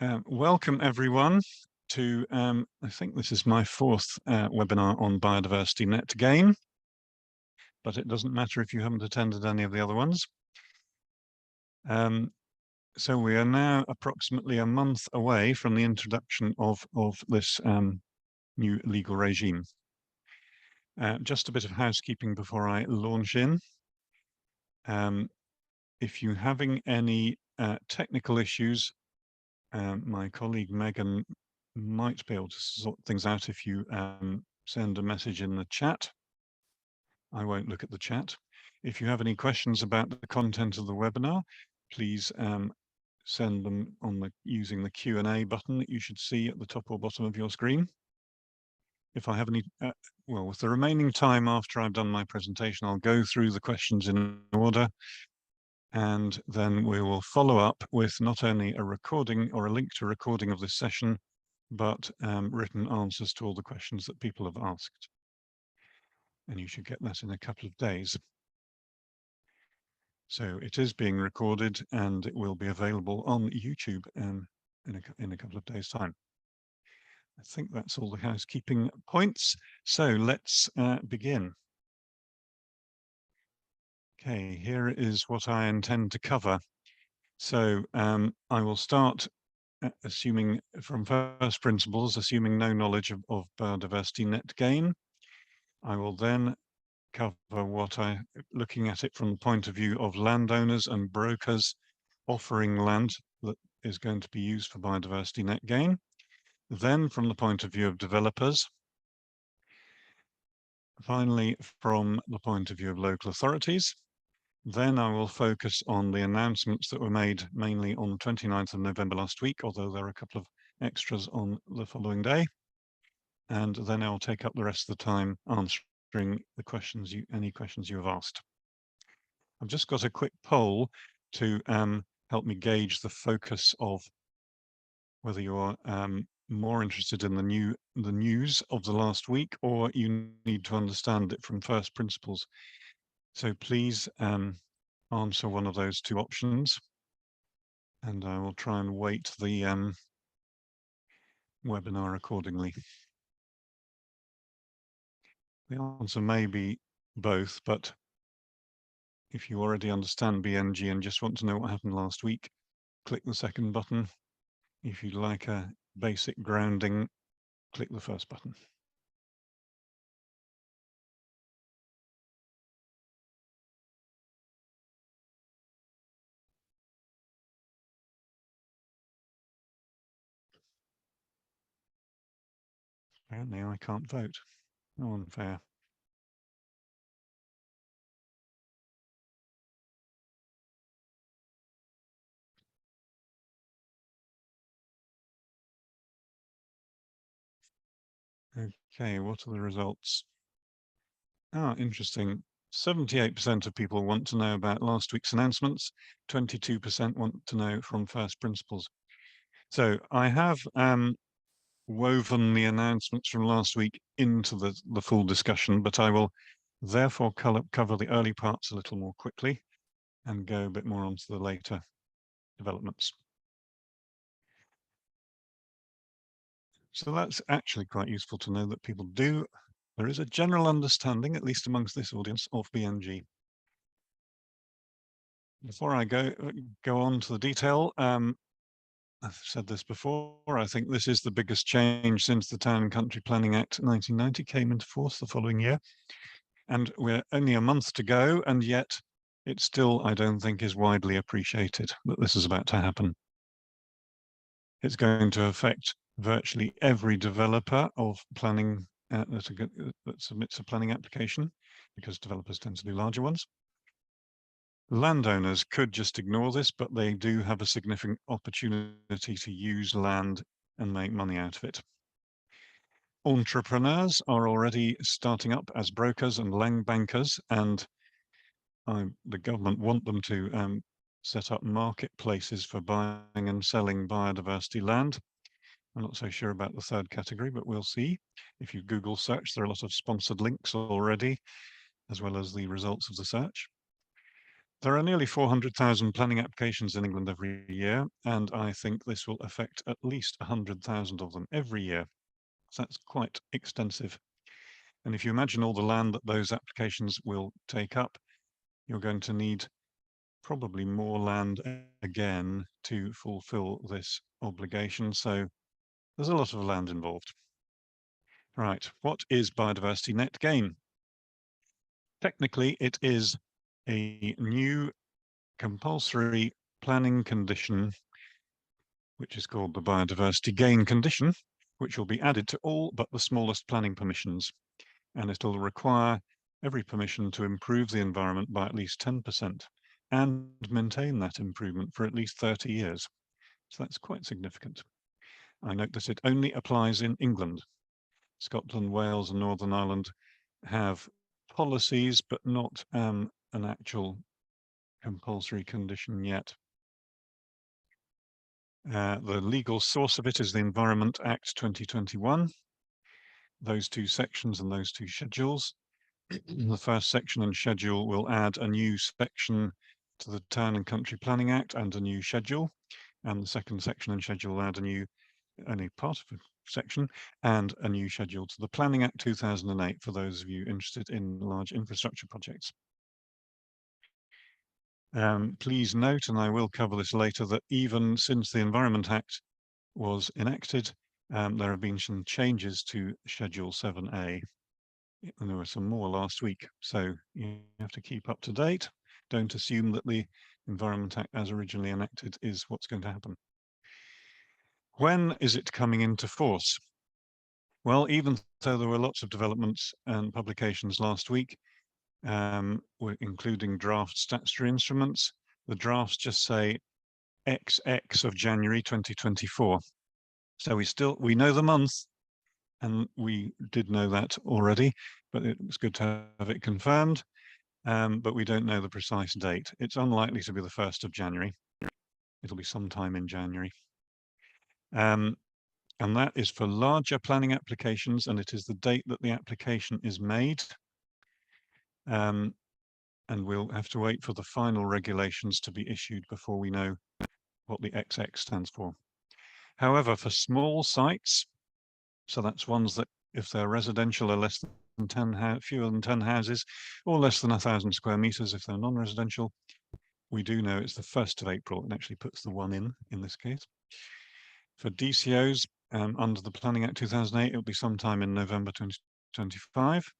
Welcome everyone to, I think this is my fourth webinar on Biodiversity Net Gain, but it doesn't matter if you haven't attended any of the other ones. So we are now approximately a month away from the introduction of this new legal regime. Just a bit of housekeeping before I launch in. If you're having any technical issues, my colleague Megan might be able to sort things out if you send a message in the chat. I won't look at the chat. If you have any questions about the content of the webinar, please send them on using the Q&A button that you should see at the top or bottom of your screen. If I have any, well, with the remaining time after I've done my presentation, I'll go through the questions in order, and then we will follow up with not only a recording or a link to a recording of this session, but written answers to all the questions that people have asked. And you should get that in a couple of days. So it is being recorded and it will be available on YouTube in a couple of days' time. I think that's all the housekeeping points. So let's begin. Okay, here is what I intend to cover. So I will start assuming from first principles, assuming no knowledge of biodiversity net gain. I will then cover looking at it from the point of view of landowners and brokers offering land that is going to be used for biodiversity net gain. Then from the point of view of developers. Finally, from the point of view of local authorities. Then I will focus on the announcements that were made mainly on the 29th of November last week, although there are a couple of extras on the following day. And then I'll take up the rest of the time answering the questions any questions you have asked. I've just got a quick poll to help me gauge the focus of whether you're more interested in the news of the last week, or you need to understand it from first principles. So please answer one of those two options, and I will try and weight the webinar accordingly. The answer may be both, but if you already understand BNG and just want to know what happened last week, click the second button. If you'd like a basic grounding, click the first button. Apparently I can't vote. How unfair. Okay, what are the results? Ah, interesting. 78% of people want to know about last week's announcements. 22% want to know from first principles. So I have woven the announcements from last week into the full discussion, but I will therefore cover the early parts a little more quickly and go a bit more onto the later developments. So that's actually quite useful to know that people do. There is a general understanding, at least amongst this audience, of BNG. Before I go on to the detail, I've said this before, I think this is the biggest change since the Town and Country Planning Act 1990 came into force the following year. And we're only a month to go, and yet it still, I don't think, is widely appreciated that this is about to happen. It's going to affect virtually every developer of planning that submits a planning application, because developers tend to do larger ones. Landowners could just ignore this, but they do have a significant opportunity to use land and make money out of it. Entrepreneurs are already starting up as brokers and land bankers, and the government want them to set up marketplaces for buying and selling biodiversity land. I'm not so sure about the third category, but we'll see. If you Google search, there are a lot of sponsored links already, as well as the results of the search. There are nearly 400,000 planning applications in England every year, and I think this will affect at least 100,000 of them every year. So that's quite extensive. And if you imagine all the land that those applications will take up, you're going to need probably more land again to fulfill this obligation. So there's a lot of land involved. Right, what is biodiversity net gain? Technically, it is a new compulsory planning condition, which is called the biodiversity gain condition, which will be added to all but the smallest planning permissions. And it'll require every permission to improve the environment by at least 10% and maintain that improvement for at least 30 years. So that's quite significant. I note that it only applies in England. Scotland, Wales, and Northern Ireland have policies, but not an actual compulsory condition yet. The legal source of it is the Environment Act 2021. Those two sections and those two schedules. The first section and schedule will add a new section to the Town and Country Planning Act and a new schedule. And the second section and schedule will add only part of a section and a new schedule to the Planning Act 2008 for those of you interested in large infrastructure projects. Please note, and I will cover this later, that even since the Environment Act was enacted, there have been some changes to Schedule 7A. And there were some more last week, so you have to keep up to date. Don't assume that the Environment Act as originally enacted is what's going to happen. When is it coming into force? Well, even though there were lots of developments and publications last week, including draft statutory instruments, the drafts just say XX of January 2024. So we know the month, and we did know that already, but it was good to have it confirmed. But we don't know the precise date. It's unlikely to be the 1st of January. It'll be sometime in January. And that is for larger planning applications, and it is the date that the application is made. And we'll have to wait for the final regulations to be issued before we know what the XX stands for. However, for small sites, so that's ones that if they're residential are less than 10, fewer than 10 houses, or less than 1,000 square meters if they're non-residential, we do know it's the 1st of April. It actually puts the 1 in this case. For DCOs, under the Planning Act 2008, it'll be sometime in November 2025.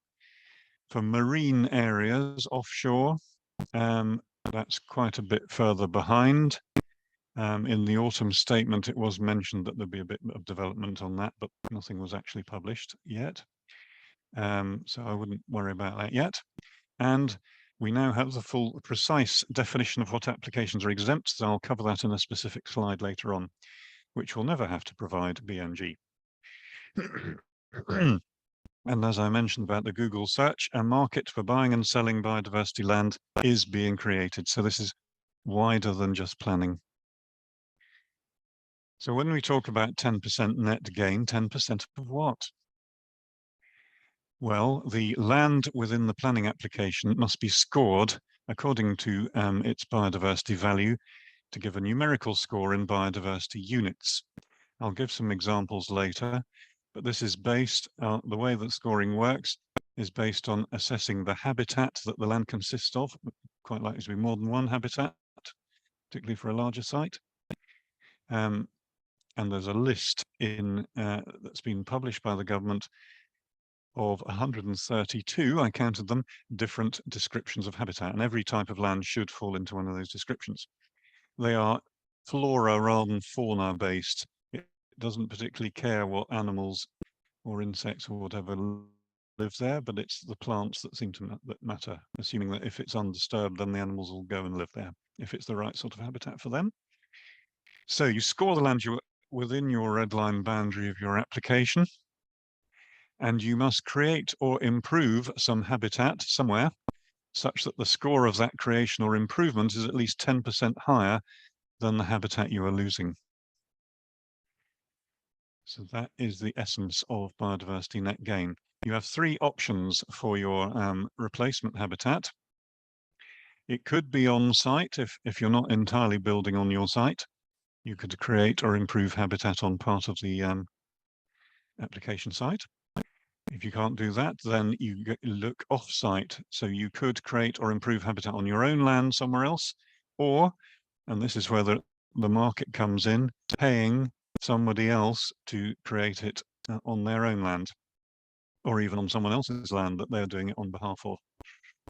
For marine areas offshore, that's quite a bit further behind. In the autumn statement, it was mentioned that there'd be a bit of development on that, but nothing was actually published yet. So I wouldn't worry about that yet. And we now have the full precise definition of what applications are exempt, so I'll cover that in a specific slide later on, which will never have to provide BNG. And as I mentioned about the Google search, a market for buying and selling biodiversity land is being created. So this is wider than just planning. So when we talk about 10% net gain, 10% of what? Well, the land within the planning application must be scored according to its biodiversity value to give a numerical score in biodiversity units. I'll give some examples later, but this is based on the way that scoring works is based on assessing the habitat that the land consists of, quite likely to be more than one habitat, particularly for a larger site. And there's a list that's been published by the government of 132, I counted them, different descriptions of habitat, and every type of land should fall into one of those descriptions. They are flora rather than fauna based. It doesn't particularly care what animals or insects or whatever live there, but it's the plants that seem to matter, assuming that if it's undisturbed, then the animals will go and live there, if it's the right sort of habitat for them. So you score the land within your red line boundary of your application, and you must create or improve some habitat somewhere such that the score of that creation or improvement is at least 10% higher than the habitat you are losing. So that is the essence of biodiversity net gain. You have 3 options for your replacement habitat. It could be on site if you're not entirely building on your site. You could create or improve habitat on part of the application site. If you can't do that, then you look off-site. So you could create or improve habitat on your own land somewhere else, or, and this is where the market comes in, paying somebody else to create it on their own land, or even on someone else's land that they're doing it on behalf of.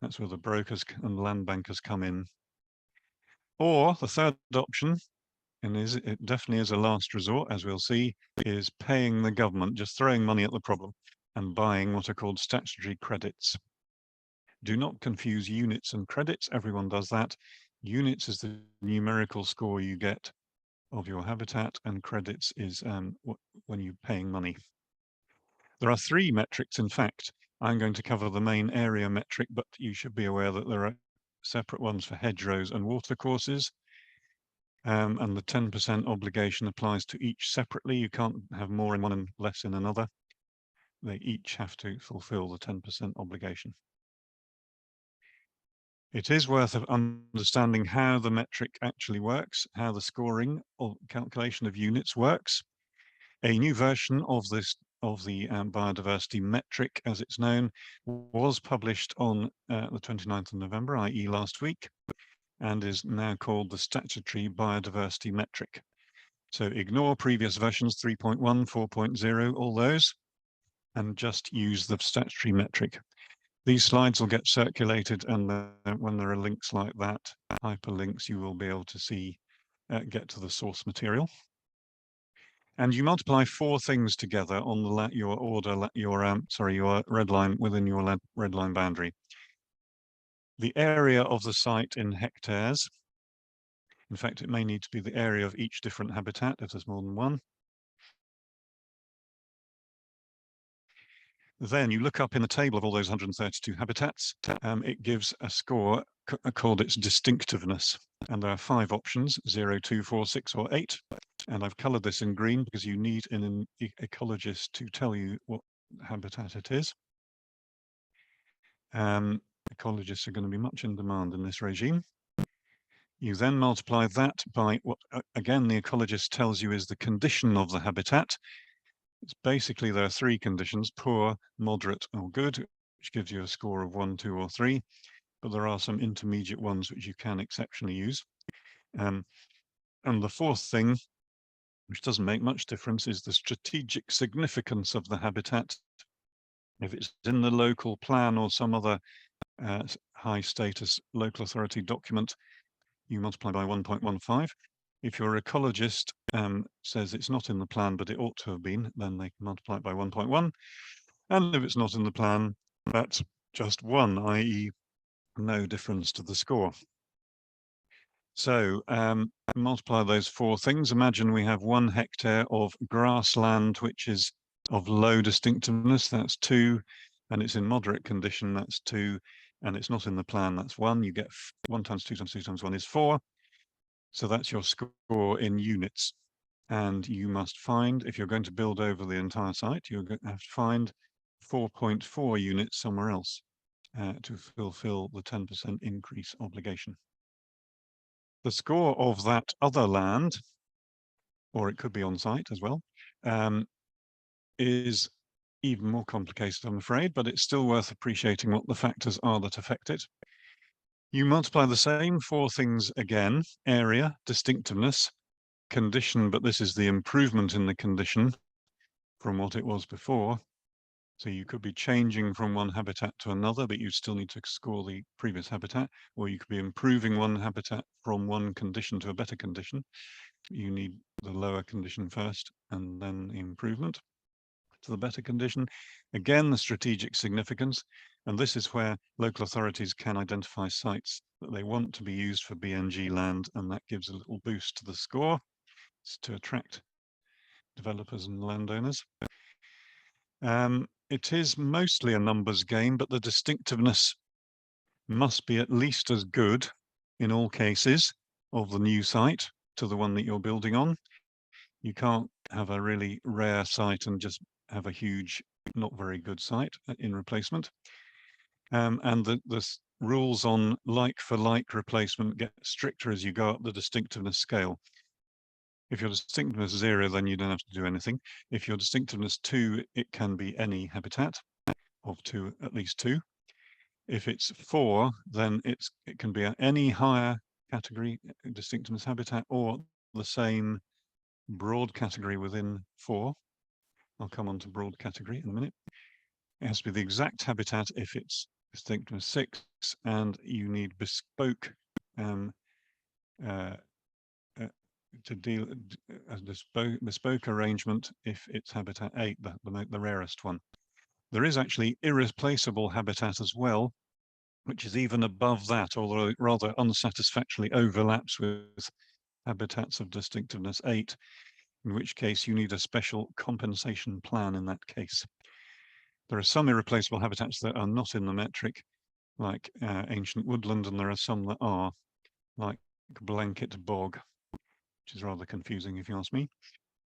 That's where the brokers and land bankers come in. Or the third option, and it definitely is a last resort, as we'll see, is paying the government, just throwing money at the problem and buying what are called statutory credits. Do not confuse units and credits. Everyone does that. Units is the numerical score you get of your habitat, and credits is when you're paying money. There are three metrics, in fact. I'm going to cover the main area metric, but you should be aware that there are separate ones for hedgerows and watercourses. And the 10% obligation applies to each separately. You can't have more in one and less in another. They each have to fulfill the 10% obligation. It is worth understanding how the metric actually works, how the scoring or calculation of units works. A new version of the biodiversity metric, as it's known, was published on the 29th of November, i.e. last week, and is now called the Statutory Biodiversity Metric. So ignore previous versions, 3.1, 4.0, all those, and just use the statutory metric. These slides will get circulated, and when there are links like that, hyperlinks, you will be able to see, get to the source material. And you multiply four things together on the your red line within your red line boundary. The area of the site in hectares. In fact, it may need to be the area of each different habitat if there's more than one. Then you look up in the table of all those 132 habitats. It gives a score called its distinctiveness. And there are 5 options, 0, 2, 4, 6, or 8. And I've colored this in green because you need an ecologist to tell you what habitat it is. Ecologists are going to be much in demand in this regime. You then multiply that by what, again, the ecologist tells you is the condition of the habitat. It's basically, there are 3 conditions: poor, moderate, or good, which gives you a score of 1, 2, or 3. But there are some intermediate ones which you can exceptionally use. And the fourth thing, which doesn't make much difference, is the strategic significance of the habitat. If it's in the local plan or some other high status local authority document, you multiply by 1.15. If your ecologist says it's not in the plan, but it ought to have been, then they can multiply it by 1.1. And if it's not in the plan, that's just 1, i.e. no difference to the score. So multiply those 4 things. Imagine we have 1 hectare of grassland, which is of low distinctiveness, that's 2, and it's in moderate condition, that's 2, and it's not in the plan, that's 1. You get 1 times 2 times 2 times 1 is 4. So that's your score in units. And you must find, if you're going to build over the entire site, you're going to have to find 4.4 units somewhere else to fulfill the 10% increase obligation. The score of that other land, or it could be on site as well, is even more complicated, I'm afraid, but it's still worth appreciating what the factors are that affect it. You multiply the same 4 things again: area, distinctiveness, condition, but this is the improvement in the condition from what it was before. So you could be changing from one habitat to another, but you still need to score the previous habitat, or you could be improving one habitat from one condition to a better condition. You need the lower condition first and then the improvement to the better condition. Again, the strategic significance, and this is where local authorities can identify sites that they want to be used for BNG land, and that gives a little boost to the score. It's to attract developers and landowners. It is mostly a numbers game, but the distinctiveness must be at least as good in all cases of the new site to the one that you're building on. You can't have a really rare site and just have a huge, not very good site in replacement. And the rules on like-for-like replacement get stricter as you go up the distinctiveness scale. If your distinctiveness is 0, then you don't have to do anything. If your distinctiveness 2, it can be any habitat of at least 2. If it's 4, then it can be any higher category distinctiveness habitat or the same broad category within 4. I'll come on to broad category in a minute. It has to be the exact habitat if it's distinctiveness 6, and you need bespoke to deal a bespoke arrangement if it's habitat 8, the rarest one. There is actually irreplaceable habitat as well, which is even above that, although it rather unsatisfactorily overlaps with habitats of distinctiveness 8, in which case you need a special compensation plan in that case. There are some irreplaceable habitats that are not in the metric, like ancient woodland, and there are some that are, like blanket bog, which is rather confusing if you ask me.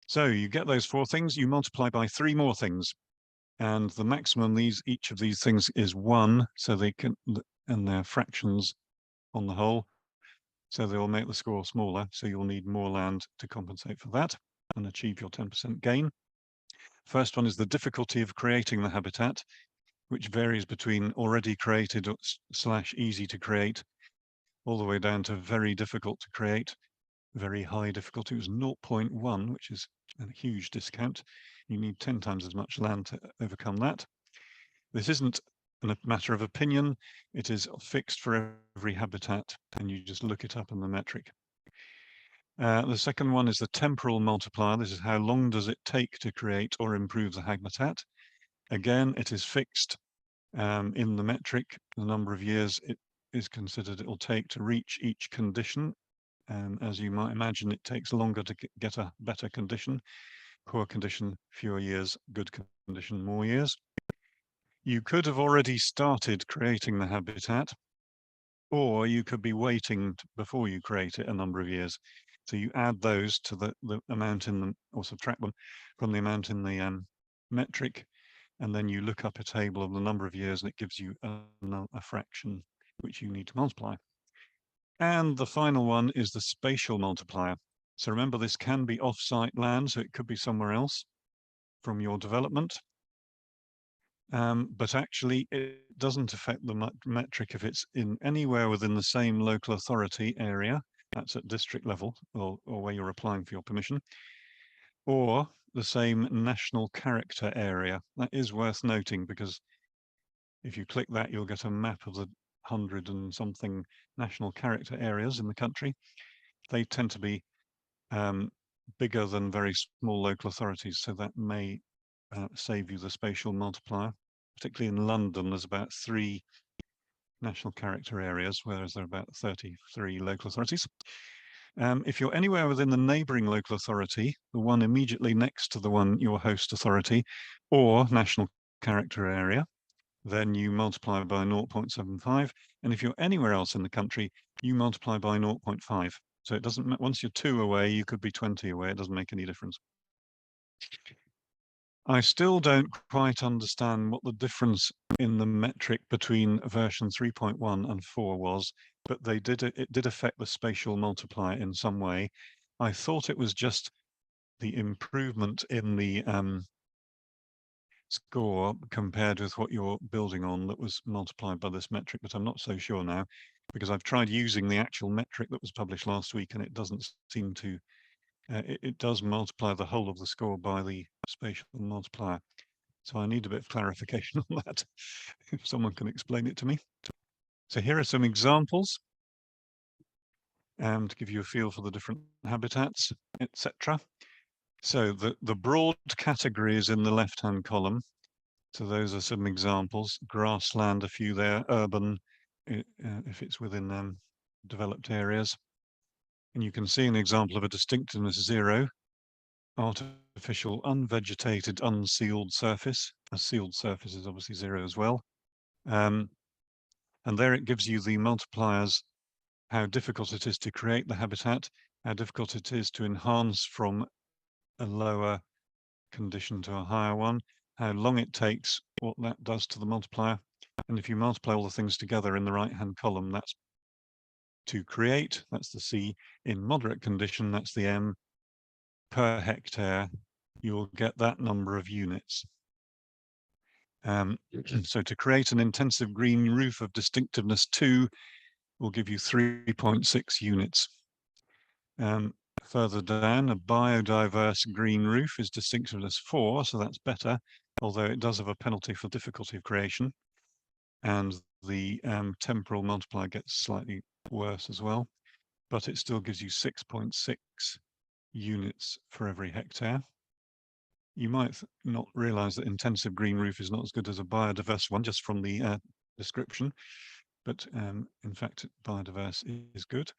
So you get those 4 things, you multiply by 3 more things, and the maximum each of these things is 1, so they can, and they're fractions on the whole, so they will make the score smaller, so you'll need more land to compensate for that and achieve your 10% gain. First one is the difficulty of creating the habitat, which varies between already created / easy to create, all the way down to very difficult to create. Very high difficulty was 0.1, which is a huge discount. You need 10 times as much land to overcome that. This isn't a matter of opinion. It is fixed for every habitat, and you just look it up in the metric. The second one is the temporal multiplier. This is how long does it take to create or improve the habitat. Again, it is fixed in the metric. The number of years it is considered it will take to reach each condition. As you might imagine, it takes longer to get a better condition. Poor condition, fewer years. Good condition, more years. You could have already started creating the habitat, or you could be waiting before you create it a number of years. So you add those to the amount in them, or subtract them from the amount in the metric, and then you look up a table of the number of years, and it gives you a fraction which you need to multiply. And the final one is the spatial multiplier. So remember, this can be off-site land, so it could be somewhere else from your development. But actually, it doesn't affect the metric if it's in anywhere within the same local authority area, that's at district level, or where you're applying for your permission, or the same national character area. That is worth noting, because if you click that, you'll get a map of the 100 and something national character areas in the country. They tend to be bigger than very small local authorities, so that may save you the spatial multiplier. Particularly in London, there's about 3 national character areas, whereas there are about 33 local authorities. If you're anywhere within the neighbouring local authority, the one immediately next to the one your host authority, or national character area, then you multiply by 0.75. And if you're anywhere else in the country, you multiply by 0.5. So it doesn't, once you're 2 away, you could be 20 away. It doesn't make any difference. I still don't quite understand what the difference in the metric between version 3.1 and 4 was, but it did affect the spatial multiplier in some way. I thought it was just the improvement in the score compared with what you're building on that was multiplied by this metric, but I'm not so sure now, because I've tried using the actual metric that was published last week, and it doesn't seem to it does multiply the whole of the score by the spatial multiplier. So I need a bit of clarification on that, if someone can explain it to me. So here are some examples to give you a feel for the different habitats, etc. So the broad categories in the left-hand column. So those are some examples. Grassland, a few there. Urban, if it's within developed areas. And you can see an example of a distinctiveness 0. Artificial, unvegetated, unsealed surface. A sealed surface is obviously 0 as well. And there it gives you the multipliers, how difficult it is to create the habitat, how difficult it is to enhance from a lower condition to a higher one, how long it takes, what that does to the multiplier, And if you multiply all the things together in the right-hand column, that's to create, that's the C. In moderate condition, that's the M. Per hectare, you'll get that number of units. So to create an intensive green roof of distinctiveness 2 will give you 3.6 units. Further down, a biodiverse green roof is distinctiveness 4, so that's better, although it does have a penalty for difficulty of creation. And the temporal multiplier gets slightly worse as well, but it still gives you 6.6 units for every hectare. You might not realize that intensive green roof is not as good as a biodiverse one, just from the description, but in fact, biodiverse is good.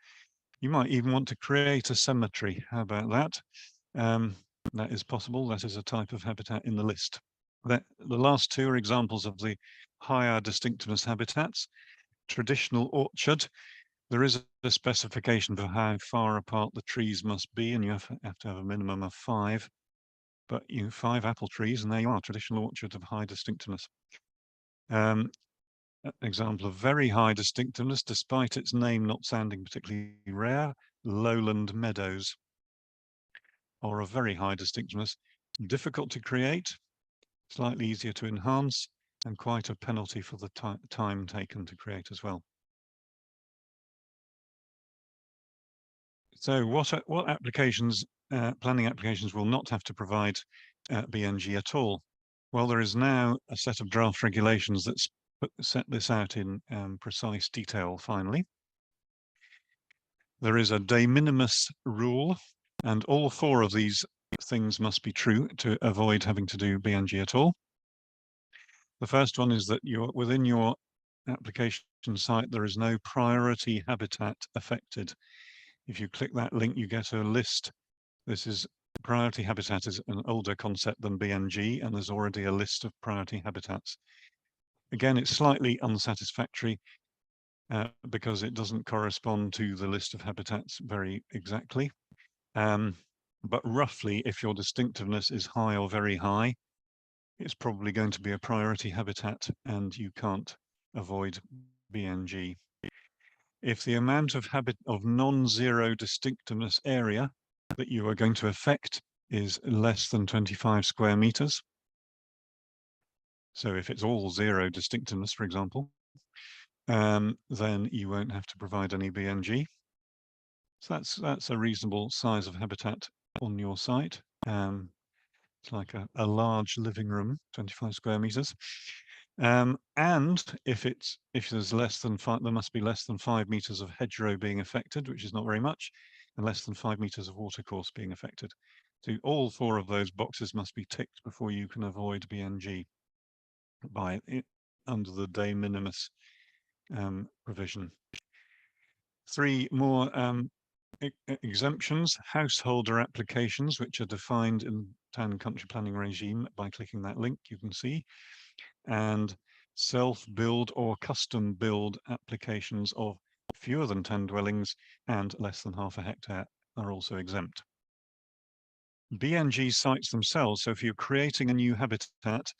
You might even want to create a cemetery. How about that? That is possible. That is a type of habitat in the list. The last two are examples of the higher distinctiveness habitats. Traditional orchard, there is a specification for how far apart the trees must be, and you have to have a minimum of 5. But 5 apple trees, and there you are, traditional orchard of high distinctiveness. An example of very high distinctiveness, despite its name not sounding particularly rare, lowland meadows are of very high distinctiveness, difficult to create, slightly easier to enhance, and quite a penalty for the time taken to create as well. So what applications, planning applications will not have to provide BNG at all? Well, there is now a set of draft regulations that set this out in precise detail finally. There is a de minimis rule, and all 4 of these things must be true to avoid having to do BNG at all. The first one is that within your application site, there is no priority habitat affected. If you click that link, you get a list. Priority habitat is an older concept than BNG, and there's already a list of priority habitats. Again, it's slightly unsatisfactory because it doesn't correspond to the list of habitats very exactly. But roughly, if your distinctiveness is high or very high, it's probably going to be a priority habitat and you can't avoid BNG. If the amount of non-zero distinctiveness area that you are going to affect is less than 25 square meters, so if it's all 0 distinctiveness, for example, then you won't have to provide any BNG. So that's a reasonable size of habitat on your site. It's like a large living room, 25 square meters. And if there's less than 5, there must be less than 5 meters of hedgerow being affected, which is not very much, and less than 5 meters of watercourse being affected. So all 4 of those boxes must be ticked before you can avoid BNG under the de minimis provision. 3 more exemptions: householder applications, which are defined in town and country planning regime by clicking that link you can see, and self-build or custom build applications of fewer than 10 dwellings and less than half a hectare are also exempt. BNG sites themselves, so if you're creating a new habitat,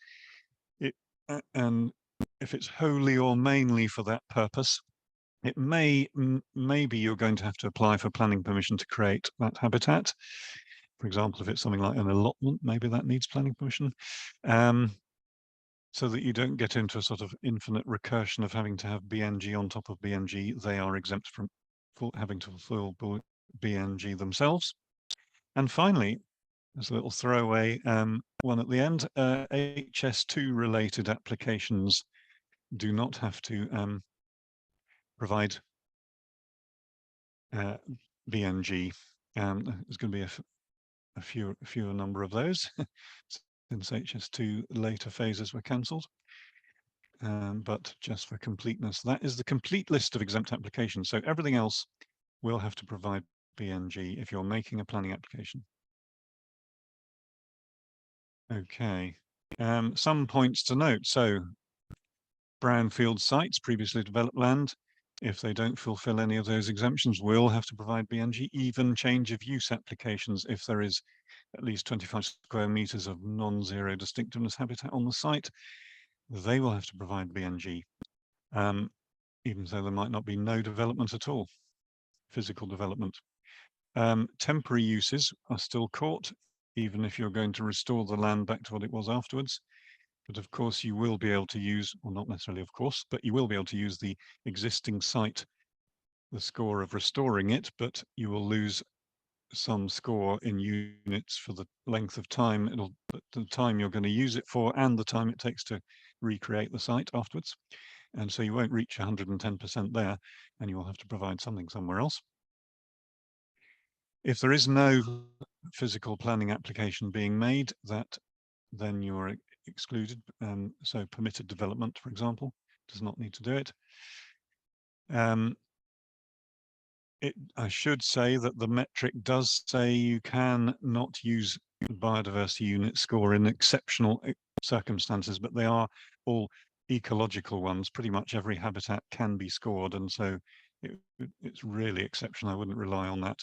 and if it's wholly or mainly for that purpose, it maybe you're going to have to apply for planning permission to create that habitat. For example, if it's something like an allotment, maybe that needs planning permission, so that you don't get into a sort of infinite recursion of having to have BNG on top of BNG. They are exempt from having to fulfill BNG themselves. And finally, there's a little throwaway one at the end, HS2 related applications do not have to provide BNG. There's going to be a fewer number of those since HS2 later phases were cancelled. But just for completeness, that is the complete list of exempt applications. So everything else will have to provide BNG if you're making a planning application. Okay, some points to note. So brownfield sites, previously developed land, if they don't fulfill any of those exemptions, will have to provide BNG. Even change of use applications, if there is at least 25 square meters of non-zero distinctiveness habitat on the site, they will have to provide BNG, even though there might not be no development at all, physical development. Temporary uses are still caught, even if you're going to restore the land back to what it was afterwards. But of course, you will be able to use, or not necessarily of course, but you will be able to use the existing site, the score of restoring it, but you will lose some score in units for the length of time the time you're going to use it for and the time it takes to recreate the site afterwards. And so you won't reach 110% there, and you will have to provide something somewhere else. If there is no physical planning application being made, then you're excluded. So permitted development, for example, does not need to do it. I should say that the metric does say you can not use biodiversity unit score in exceptional circumstances, but they are all ecological ones. Pretty much every habitat can be scored, and so it's really exceptional. I wouldn't rely on that.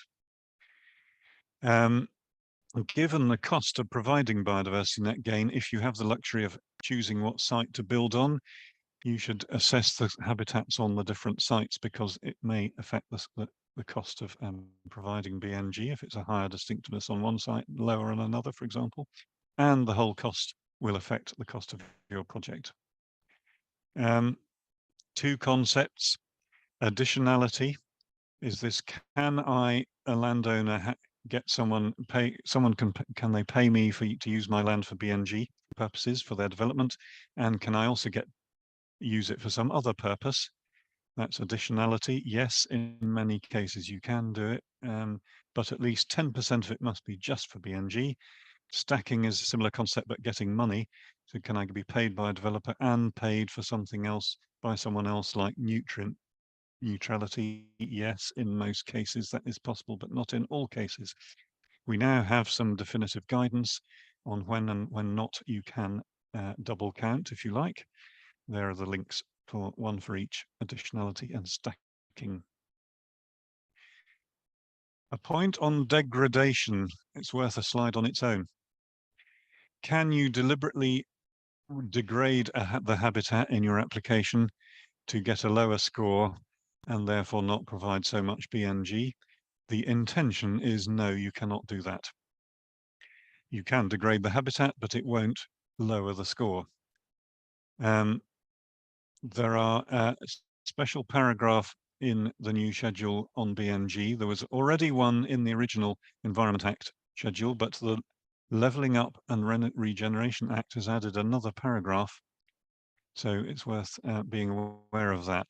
Given the cost of providing biodiversity net gain, if you have the luxury of choosing what site to build on, you should assess the habitats on the different sites, because it may affect the cost of providing BNG if it's a higher distinctiveness on one site, lower on another, for example, and the whole cost will affect the cost of your project. Two concepts. Additionality is this: can I, a landowner, get someone can they pay me to use my land for BNG purposes for their development, and can I also use it for some other purpose? That's additionality. Yes, in many cases you can do it, but at least 10% of it must be just for BNG. Stacking is a similar concept, but getting money. So can I be paid by a developer and paid for something else by someone else, like nutrient neutrality? Yes, in most cases that is possible, but not in all cases. We now have some definitive guidance on when and when not you can double count, if you like. There are the links for one for each additionality and stacking. A point on degradation. It's worth a slide on its own. Can you deliberately degrade the habitat in your application to get a lower score and therefore not provide so much BNG? The intention is no, you cannot do that. You can degrade the habitat, but it won't lower the score. There are a special paragraph in the new schedule on BNG. There was already one in the original Environment Act schedule, but the Levelling Up and Regeneration Act has added another paragraph. So it's worth being aware of that,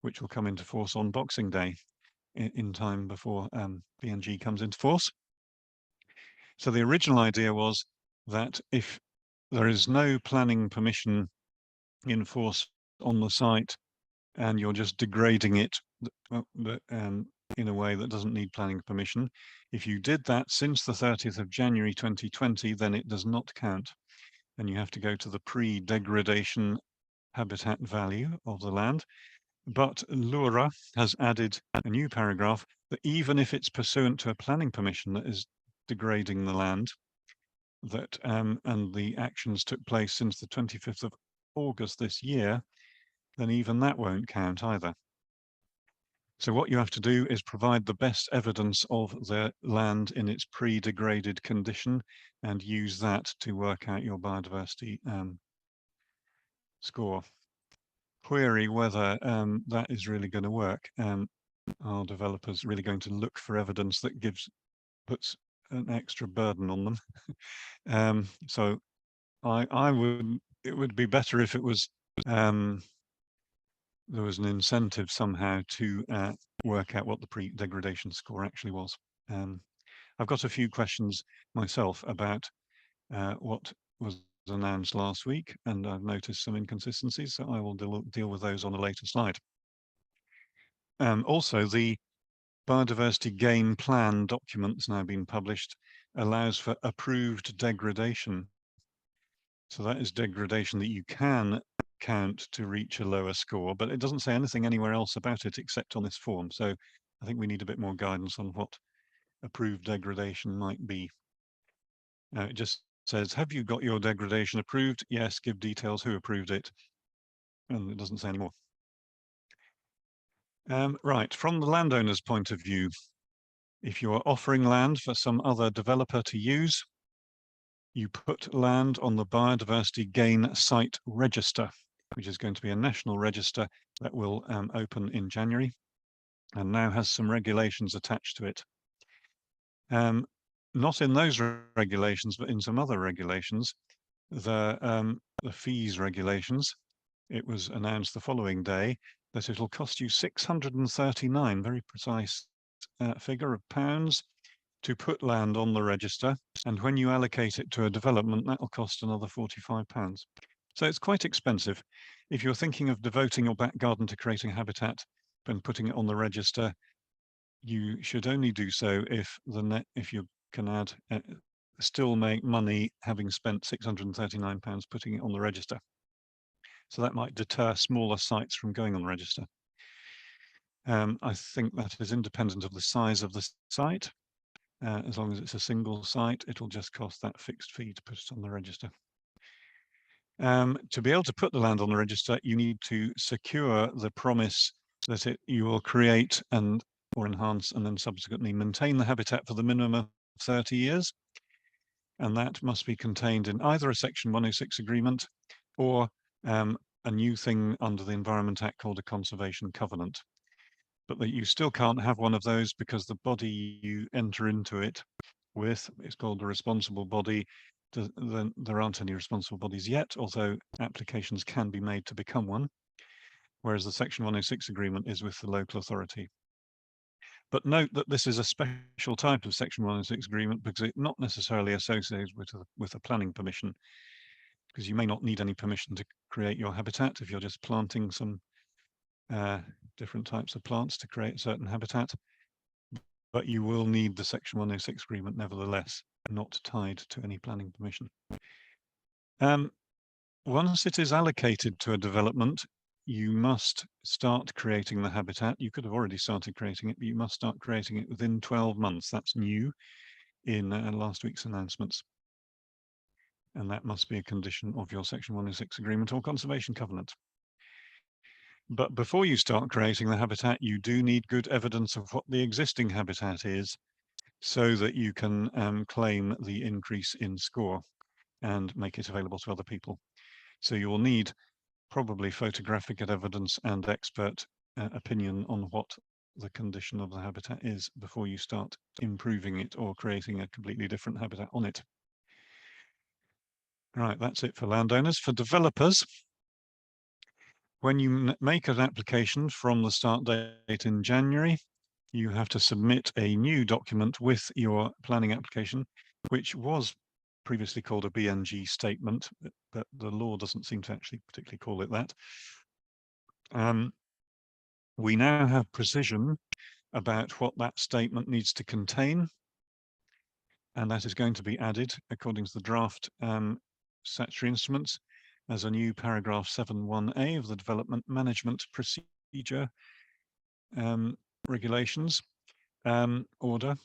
which will come into force on Boxing Day in time before BNG comes into force. So the original idea was that if there is no planning permission in force on the site and you're just degrading it in a way that doesn't need planning permission, if you did that since the 30th of January 2020, then it does not count. And you have to go to the pre-degradation habitat value of the land. But LURA has added a new paragraph that even if it's pursuant to a planning permission that is degrading the land, that and the actions took place since the 25th of August this year, then even that won't count either. So what you have to do is provide the best evidence of the land in its pre-degraded condition and use that to work out your biodiversity score. Query whether that is really going to work. Are developers really going to look for evidence that puts an extra burden on them? So it would be better if it was there was an incentive somehow to work out what the pre-degradation score actually was. I've got a few questions myself about what was announced last week, and I've noticed some inconsistencies, so I will deal with those on a later slide. Also, the Biodiversity Gain Plan document that's now been published allows for approved degradation. So that is degradation that you can count to reach a lower score, but it doesn't say anything anywhere else about it except on this form. So I think we need a bit more guidance on what approved degradation might be. It just says, have you got your degradation approved? Yes, give details who approved it. And it doesn't say anymore. Right, from the landowner's point of view, if you are offering land for some other developer to use, you put land on the Biodiversity Gain site register, which is going to be a national register that will open in January and now has some regulations attached to it. Not in those regulations, but in some other regulations, the fees regulations, it was announced the following day that it'll cost you 639, very precise figure of pounds, to put land on the register. And when you allocate it to a development, that'll cost another £45. So it's quite expensive. If you're thinking of devoting your back garden to creating habitat and putting it on the register, you should only do so if you can add still make money having spent £639 putting it on the register. So that might deter smaller sites from going on the register. I think that is independent of the size of the site. As long as it's a single site, it'll just cost that fixed fee to put it on the register. To be able to put the land on the register, you need to secure the promise that you will create or enhance and then subsequently maintain the habitat for the minimum of 30 years. And that must be contained in either a Section 106 agreement or a new thing under the Environment Act called a conservation covenant. But that you still can't have one of those because the body you enter into it with, it's called a responsible body. There aren't any responsible bodies yet, although applications can be made to become one, whereas the Section 106 agreement is with the local authority. But note that this is a special type of Section 106 agreement because it's not necessarily associated with a planning permission, because you may not need any permission to create your habitat if you're just planting some different types of plants to create certain habitat. But you will need the Section 106 agreement nevertheless, not tied to any planning permission. Once it is allocated to a development, you must start creating the habitat. You could have already started creating it, but you must start creating it within 12 months. That's new in last week's announcements. And that must be a condition of your Section 106 agreement or conservation covenant. But before you start creating the habitat, you do need good evidence of what the existing habitat is so that you can claim the increase in score and make it available to other people. So you will need probably photographic evidence and expert opinion on what the condition of the habitat is before you start improving it or creating a completely different habitat on it. Right, that's it for landowners. For developers, when you make an application from the start date in January, you have to submit a new document with your planning application, which was previously called a BNG statement, but the law doesn't seem to actually particularly call it that. We now have precision about what that statement needs to contain, and that is going to be added according to the draft statutory instruments as a new paragraph 7.1a of the Development Management Procedure regulations order,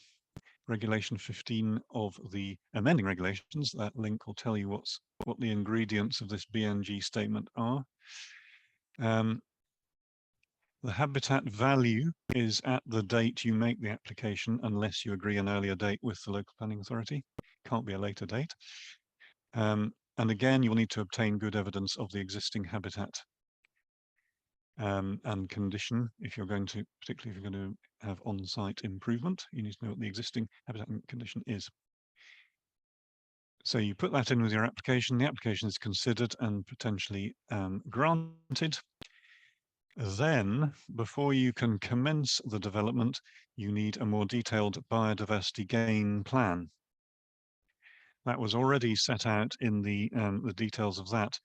regulation 15 of the amending regulations. That link will tell you what the ingredients of this BNG statement are. The habitat value is at the date you make the application, unless you agree an earlier date with the local planning authority. Can't be a later date. And again, you'll need to obtain good evidence of the existing habitat and condition. Particularly if you're going to have on-site improvement, you need to know what the existing habitat and condition is. So you put that in with your application. The application is considered and potentially granted. Then, before you can commence the development, you need a more detailed biodiversity gain plan. That was already set out in the details of that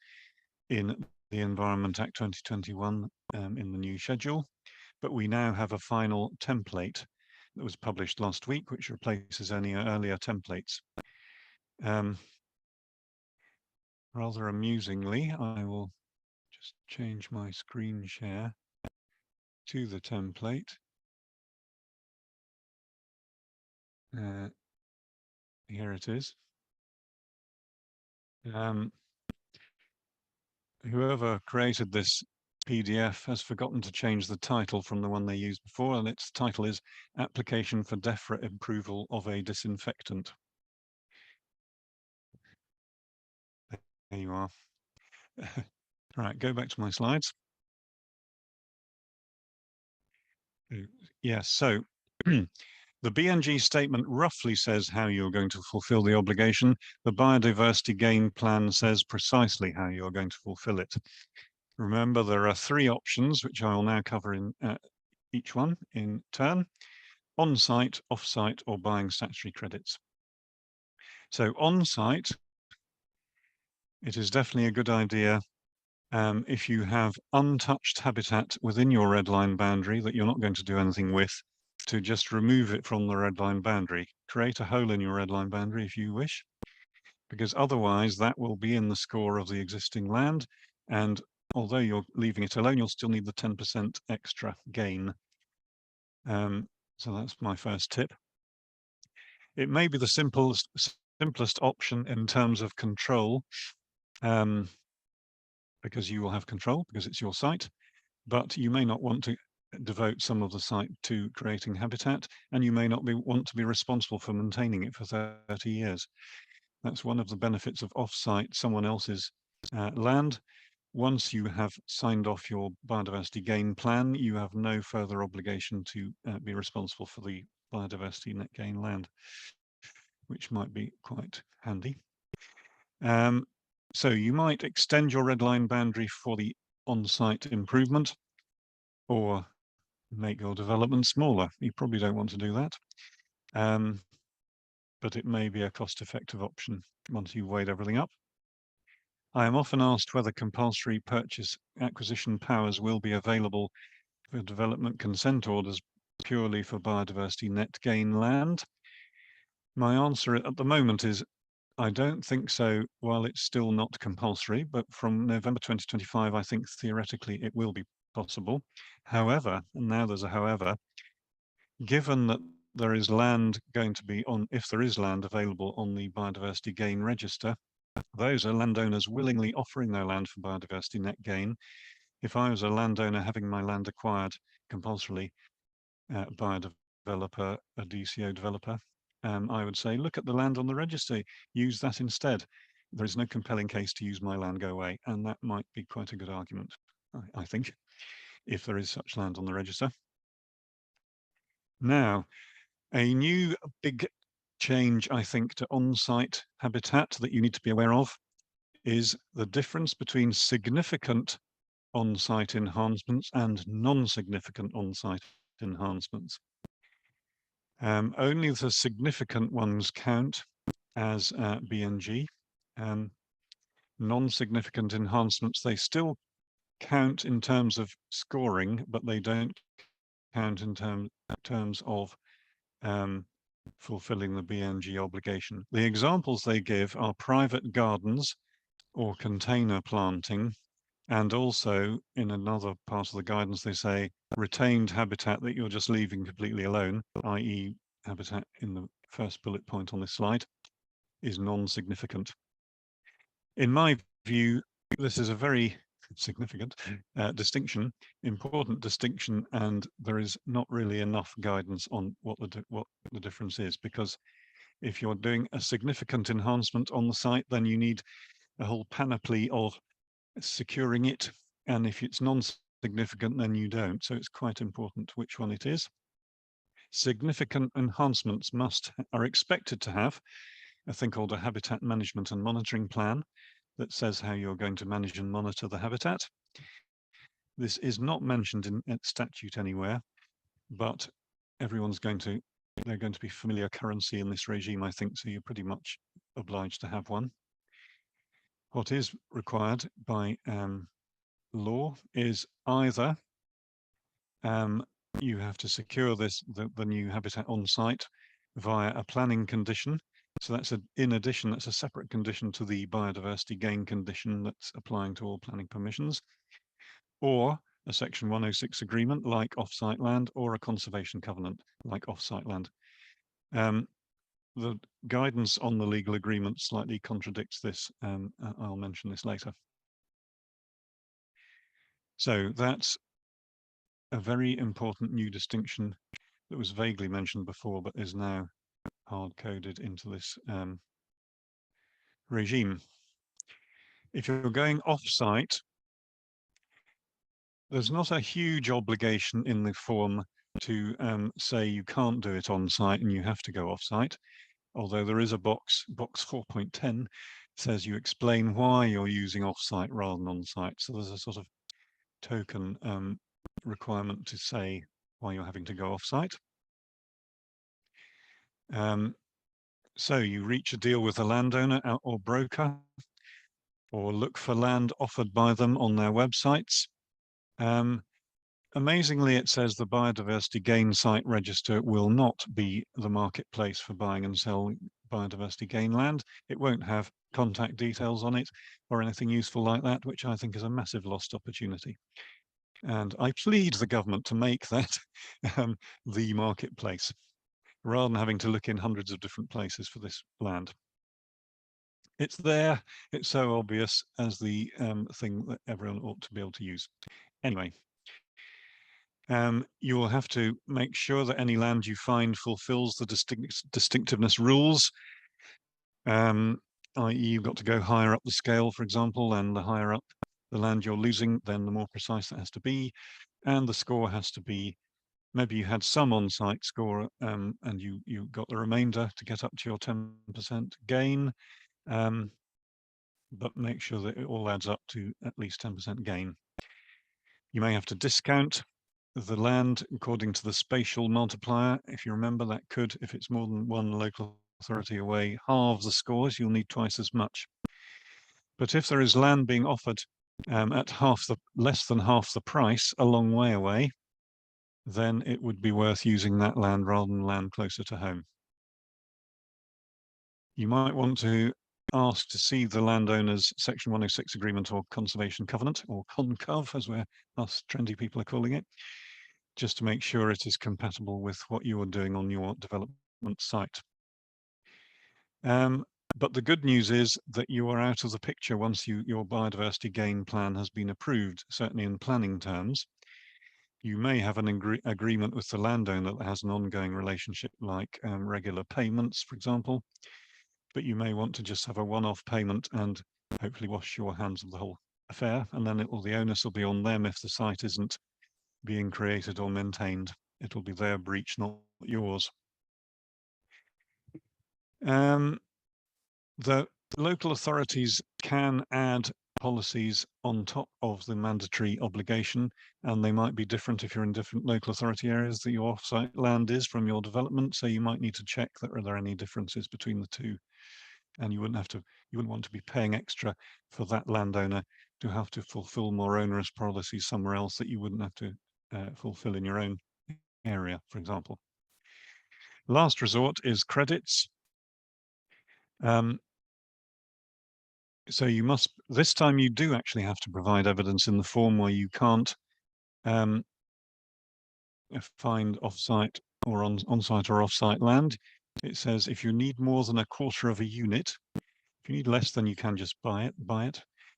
in the Environment Act 2021 in the new schedule, but we now have a final template that was published last week, which replaces any earlier templates. Rather amusingly, I will just change my screen share to the template. Here it is. Whoever created this PDF has forgotten to change the title from the one they used before, and its title is Application for DEFRA Approval of a Disinfectant. There you are. Right, go back to my slides. Yes, so the BNG statement roughly says how you're going to fulfill the obligation. The biodiversity gain plan says precisely how you're going to fulfill it. Remember, there are three options, which I will now cover in each one in turn: on-site, off-site, or buying statutory credits. So on-site, it is definitely a good idea if you have untouched habitat within your red line boundary that you're not going to do anything with, to just remove it from the red line boundary. Create a hole in your red line boundary if you wish, because otherwise that will be in the score of the existing land. And although you're leaving it alone, you'll still need the 10% extra gain. So that's my first tip. It may be the simplest option in terms of control, because you will have control because it's your site, but you may not want to devote some of the site to creating habitat, and you may not want to be responsible for maintaining it for 30 years. That's one of the benefits of off-site, someone else's land. Once you have signed off your biodiversity gain plan, you have no further obligation to be responsible for the biodiversity net gain land, which might be quite handy. So you might extend your red line boundary for the on-site improvement, or make your development smaller. You probably don't want to do that, but it may be a cost-effective option once you've weighed everything up. I am often asked whether compulsory purchase acquisition powers will be available for development consent orders purely for biodiversity net gain land. My answer at the moment is I don't think so, while it's still not compulsory, but from November 2025, I think theoretically it will be possible. However, and now there's a however, given that there is land going to be on, if there is land available on the biodiversity gain register, those are landowners willingly offering their land for biodiversity net gain. If I was a landowner having my land acquired compulsorily by a developer, a DCO developer, I would say, look at the land on the register, use that instead. There is no compelling case to use my land, go away. And that might be quite a good argument, I think, if there is such land on the register. Now, a new big change, I think, to on-site habitat that you need to be aware of is the difference between significant on-site enhancements and non-significant on-site enhancements. Only the significant ones count as BNG. Non-significant enhancements, they still count in terms of scoring, but they don't count in terms of fulfilling the BNG obligation. The examples they give are private gardens or container planting, and also in another part of the guidance they say retained habitat that you're just leaving completely alone, i.e. habitat in the first bullet point on this slide, is non-significant. In my view, this is a very significant distinction, important distinction, and there is not really enough guidance on what the difference is, because if you're doing a significant enhancement on the site, then you need a whole panoply of securing it, and if it's non-significant, then you don't. So it's quite important which one it is. Significant enhancements are expected to have a thing called a habitat management and monitoring plan that says how you're going to manage and monitor the habitat. This is not mentioned in statute anywhere, but everyone's they're going to be familiar currency in this regime, I think, so you're pretty much obliged to have one. What is required by law is either you have to secure the new habitat on site via a planning condition. So that's in addition, that's a separate condition to the biodiversity gain condition that's applying to all planning permissions, or a Section 106 agreement like off-site land, or a conservation covenant like off-site land. the guidance on the legal agreement slightly contradicts this. I'll mention this later. So that's a very important new distinction that was vaguely mentioned before, but is now hard-coded into this regime. If you're going off-site, there's not a huge obligation in the form to say you can't do it on-site and you have to go off-site, although there is a box 4.10 says you explain why you're using off-site rather than on-site. So there's a sort of token requirement to say why you're having to go off-site. So you reach a deal with a landowner or broker, or look for land offered by them on their websites. Amazingly, it says the Biodiversity Gain site register will not be the marketplace for buying and selling biodiversity gain land. It won't have contact details on it or anything useful like that, which I think is a massive lost opportunity. And I plead the government to make that the marketplace, rather than having to look in hundreds of different places for this land. It's there, it's so obvious as the thing that everyone ought to be able to use. Anyway, you will have to make sure that any land you find fulfills the distinctiveness rules, i.e. you've got to go higher up the scale, for example, and the higher up the land you're losing, then the more precise that has to be, and the score has to be, maybe you had some on-site score and you got the remainder to get up to your 10% gain, but make sure that it all adds up to at least 10% gain. You may have to discount the land according to the spatial multiplier. If you remember, that could, if it's more than one local authority away, halve the scores. You'll need twice as much. But if there is land being offered at less than half the price a long way away, then it would be worth using that land rather than land closer to home. You might want to ask to see the landowner's Section 106 agreement or conservation covenant, or CONCOV, as us trendy people are calling it, just to make sure it is compatible with what you are doing on your development site. But the good news is that you are out of the picture once your biodiversity gain plan has been approved, certainly in planning terms. You may have an agreement with the landowner that has an ongoing relationship, like regular payments, for example, but you may want to just have a one-off payment and hopefully wash your hands of the whole affair, and then the onus will be on them if the site isn't being created or maintained. It'll be their breach, not yours. The local authorities can add policies on top of the mandatory obligation, and they might be different if you're in different local authority areas that your offsite land is from your development. So you might need to check that are there any differences between the two, and you wouldn't want to be paying extra for that landowner to have to fulfill more onerous policies somewhere else that you wouldn't have to fulfill in your own area, for example. Last resort is credits. So you must, this time you do actually have to provide evidence in the form where you can't find offsite or on-site or off-site land. It says if you need more than a quarter of a unit, if you need less, then you can just buy it.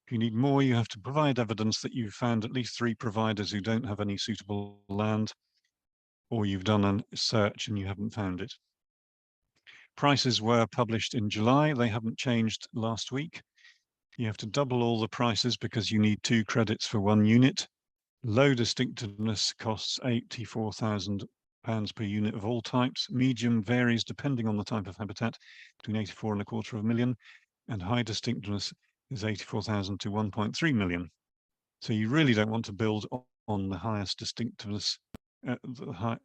If you need more, you have to provide evidence that you've found at least 3 providers who don't have any suitable land, or you've done a search and you haven't found it. Prices were published in July. They haven't changed last week. You have to double all the prices because you need 2 credits for 1 unit. Low distinctiveness costs £84,000 per unit of all types. Medium varies depending on the type of habitat, between 84 and a quarter of a million, and high distinctiveness is 84,000 to 1.3 million. So you really don't want to build on the highest distinctiveness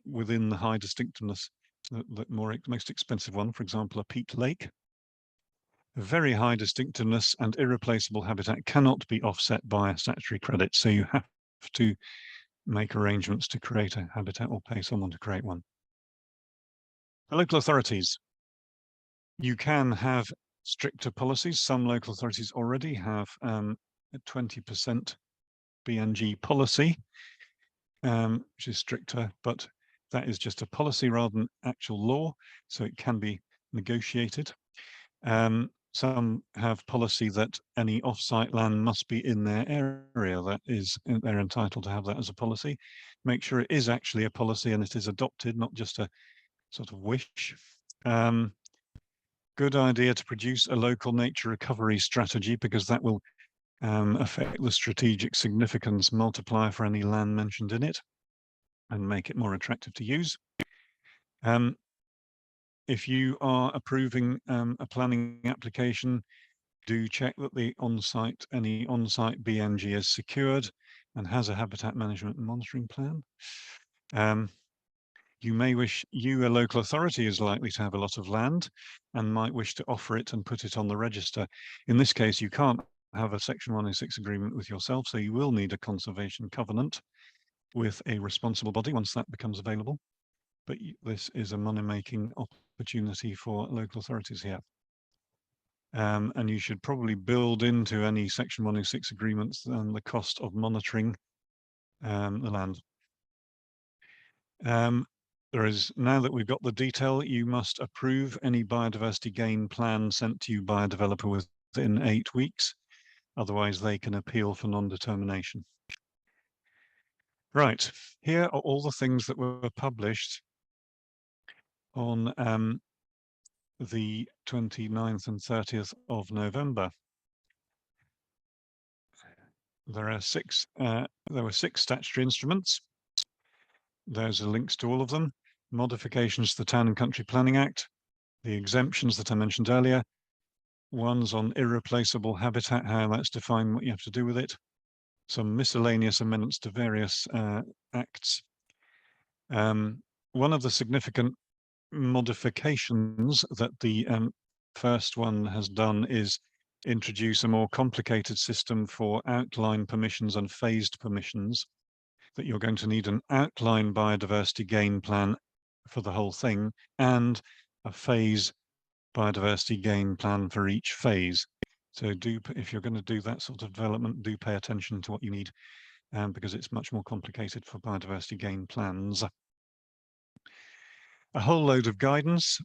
within the high distinctiveness, the most expensive one, for example, a peat lake. Very high distinctiveness and irreplaceable habitat cannot be offset by a statutory credit, so you have to make arrangements to create a habitat or pay someone to create one. The local authorities, you can have stricter policies. Some local authorities already have a 20% BNG policy, which is stricter, but that is just a policy rather than actual law, so it can be negotiated. Some have policy that any off-site land must be in their area. That is, they're entitled to have that as a policy. Make sure it is actually a policy and it is adopted, not just a sort of wish. Good idea to produce a local nature recovery strategy, because that will affect the strategic significance multiplier for any land mentioned in it and make it more attractive to use. If you are approving a planning application, do check that the any on-site BNG is secured and has a habitat management and monitoring plan. You may wish, a local authority is likely to have a lot of land and might wish to offer it and put it on the register. In this case, you can't have a Section 106 agreement with yourself, so you will need a conservation covenant with a responsible body once that becomes available. But this is a money-making opportunity for local authorities here. And you should probably build into any Section 106 agreements the cost of monitoring the land. There is, now that we've got the detail, you must approve any biodiversity gain plan sent to you by a developer within 8 weeks. Otherwise, they can appeal for non-determination. Right, here are all the things that were published on the 29th and 30th of November. There were 6 statutory instruments. There's links to all of them. Modifications to the Town and Country Planning Act, the exemptions that I mentioned earlier, ones on irreplaceable habitat, how that's defined, what you have to do with it, some miscellaneous amendments to various acts. One of the significant modifications that the first one has done is introduce a more complicated system for outline permissions and phased permissions, that you're going to need an outline biodiversity gain plan for the whole thing and a phase biodiversity gain plan for each phase. So if you're going to do that sort of development, do pay attention to what you need, because it's much more complicated for biodiversity gain plans. A whole load of guidance.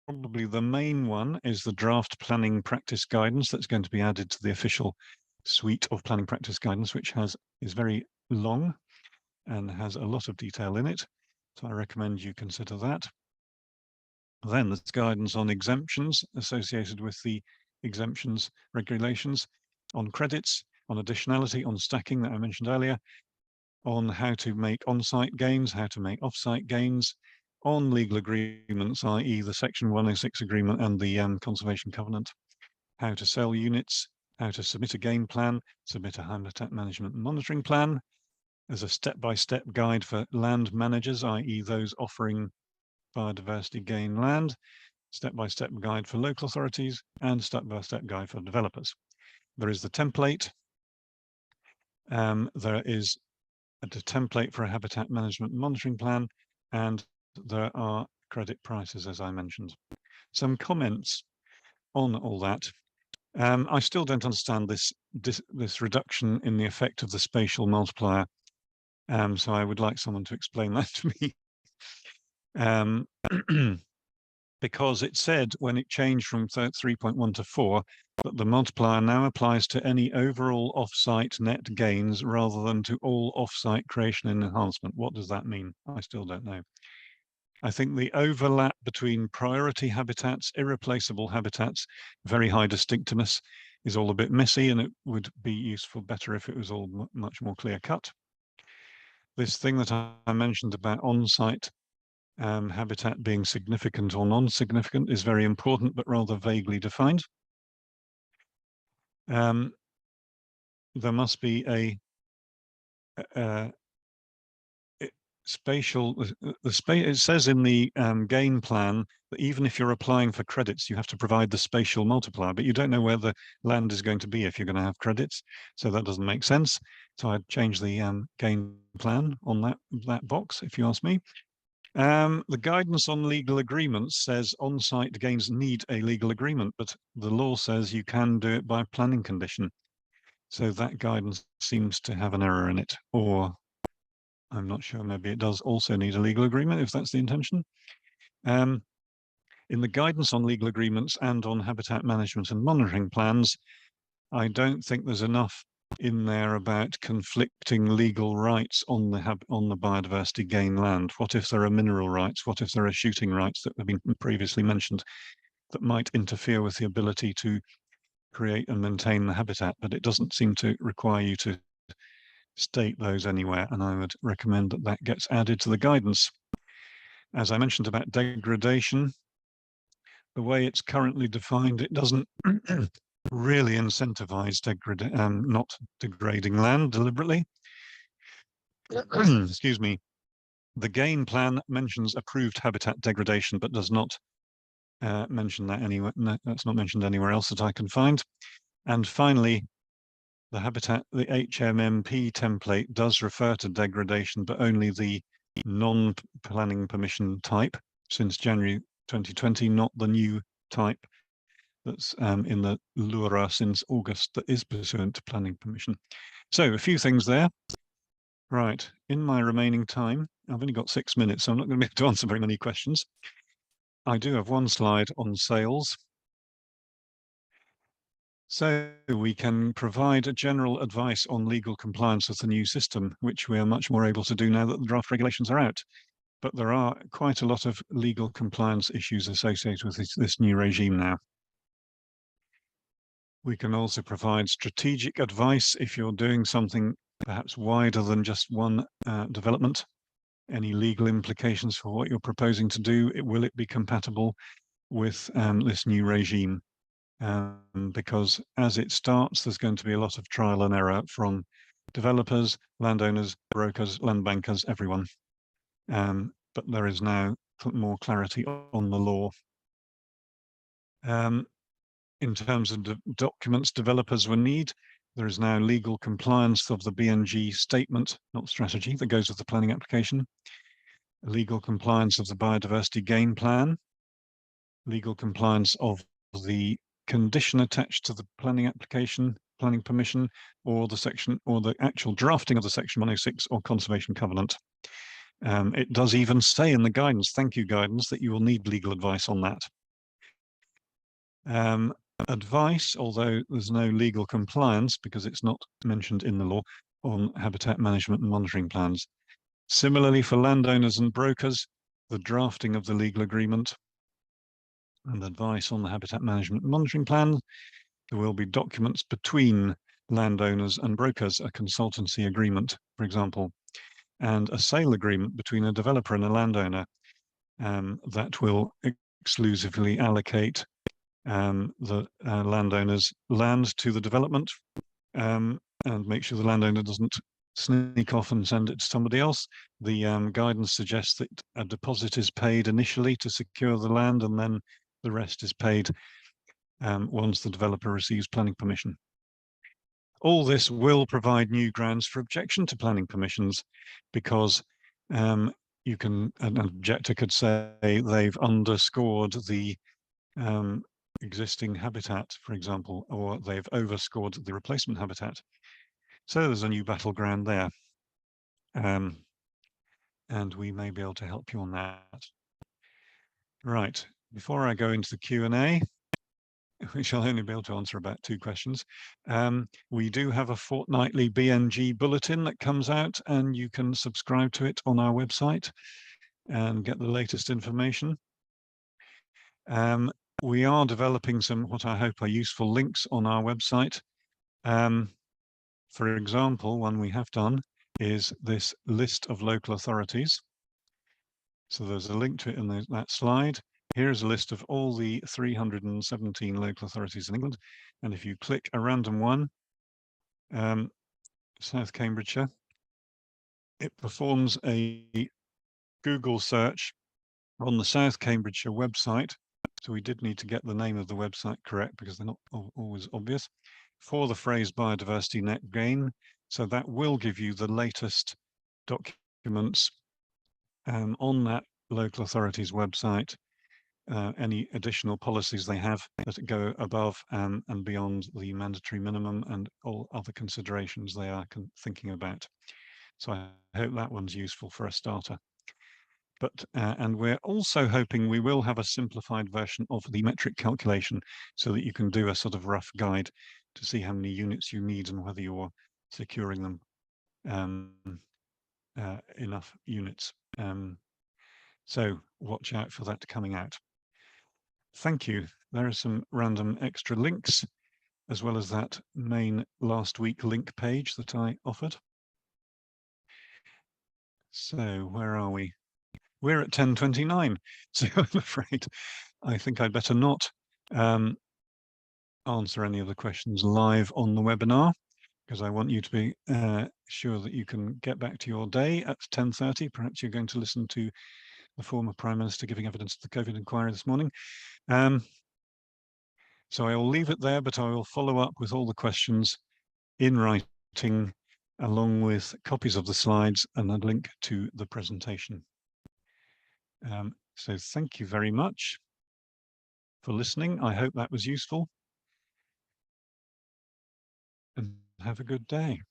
Probably the main one is the draft planning practice guidance that's going to be added to the official suite of planning practice guidance, which is very long and has a lot of detail in it. So I recommend you consider that. Then there's guidance on exemptions associated with the exemptions regulations, on credits, on additionality, on stacking that I mentioned earlier, on how to make on-site gains, how to make off-site gains, on legal agreements, i.e. the Section 106 agreement and the conservation covenant, how to sell units, how to submit a gain plan, submit a habitat management and monitoring plan. There's a step-by-step guide for land managers, i.e. those offering biodiversity gain land, step-by-step guide for local authorities, and step-by-step guide for developers. There is the template. There is a template for a habitat management and monitoring plan, and there are credit prices, as I mentioned. Some comments on all that. I still don't understand this reduction in the effect of the spatial multiplier. So I would like someone to explain that to me. Because it said when it changed from 3.1 to 4 that the multiplier now applies to any overall off-site net gains rather than to all off-site creation and enhancement. What does that mean? I still don't know. I think the overlap between priority habitats, irreplaceable habitats, very high distinctiveness is all a bit messy, and it would be better if it was all much more clear cut. This thing that I mentioned about on-site habitat being significant or non-significant is very important, but rather vaguely defined. There must be spatial. It says in the gain plan that even if you're applying for credits, you have to provide the spatial multiplier, but you don't know where the land is going to be if you're going to have credits, so that doesn't make sense. So I'd change the gain plan on that box, if you ask me. The guidance on legal agreements says on-site gains need a legal agreement, but the law says you can do it by planning condition. So that guidance seems to have an error in it, or I'm not sure, maybe it does also need a legal agreement if that's the intention. In the guidance on legal agreements and on habitat management and monitoring plans, I don't think there's enough in there about conflicting legal rights on the biodiversity gain land. What if there are mineral rights? What if there are shooting rights that have been previously mentioned that might interfere with the ability to create and maintain the habitat? But it doesn't seem to require you to state those anywhere, and I would recommend that that gets added to the guidance. As I mentioned about degradation, the way it's currently defined, it doesn't really incentivize not degrading land deliberately. Excuse me. The gain plan mentions approved habitat degradation, but does not mention that anywhere. No, that's not mentioned anywhere else that I can find. And finally, the HMMP template does refer to degradation, but only the non-planning permission type since January 2020, not the new type that's in the LURA since August that is pursuant to planning permission. So a few things there. Right, in my remaining time, I've only got 6 minutes, so I'm not going to be able to answer very many questions. I do have one slide on sales. So we can provide a general advice on legal compliance with the new system, which we are much more able to do now that the draft regulations are out. But there are quite a lot of legal compliance issues associated with this new regime now. We can also provide strategic advice if you're doing something perhaps wider than just one development. Any legal implications for what you're proposing to do, will it be compatible with this new regime? Because as it starts, there's going to be a lot of trial and error from developers, landowners, brokers, land bankers, everyone. But there is now more clarity on the law. In terms of documents developers will need, there is now legal compliance of the BNG statement, not strategy, that goes with the planning application, legal compliance of the biodiversity gain plan, legal compliance of the condition attached to the planning application, planning permission, or the section or the actual drafting of the section 106 or conservation covenant. It does even say in the guidance, thank you guidance, that you will need legal advice on that. Advice, although there's no legal compliance because it's not mentioned in the law, on habitat management and monitoring plans. Similarly, for landowners and brokers, the drafting of the legal agreement and advice on the habitat management and monitoring plan. There will be documents between landowners and brokers, a consultancy agreement, for example, and a sale agreement between a developer and a landowner that will exclusively allocate the landowner's land to the development and make sure the landowner doesn't sneak off and send it to somebody else. The guidance suggests that a deposit is paid initially to secure the land, and then the rest is paid once the developer receives planning permission. All this will provide new grounds for objection to planning permissions, because an objector could say they've underscored the existing habitat, for example, or they've overscored the replacement habitat. So there's a new battleground there. And we may be able to help you on that. Right, before I go into the Q&A, which I'll only be able to answer about 2 questions, we do have a fortnightly BNG bulletin that comes out, and you can subscribe to it on our website and get the latest information. We are developing some what I hope are useful links on our website. For example, one we have done is this list of local authorities. So there's a link to it in that slide. Here's a list of all the 317 local authorities in England. And if you click a random one, South Cambridgeshire, it performs a Google search on the South Cambridgeshire website. So we did need to get the name of the website correct because they're not always obvious, for the phrase Biodiversity Net Gain. So that will give you the latest documents on that local authority's website, any additional policies they have that go above and beyond the mandatory minimum and all other considerations they are thinking about. So I hope that one's useful for a starter. And we're also hoping we will have a simplified version of the metric calculation so that you can do a sort of rough guide to see how many units you need and whether you're securing them enough units. So watch out for that coming out. Thank you. There are some random extra links, as well as that main last week link page that I offered. So where are we? We're at 10:29, so I'm afraid I think I'd better not answer any of the questions live on the webinar, because I want you to be sure that you can get back to your day at 10:30. Perhaps you're going to listen to the former Prime Minister giving evidence to the COVID inquiry this morning. So I will leave it there, but I will follow up with all the questions in writing, along with copies of the slides and a link to the presentation. So thank you very much for listening. I hope that was useful, and have a good day.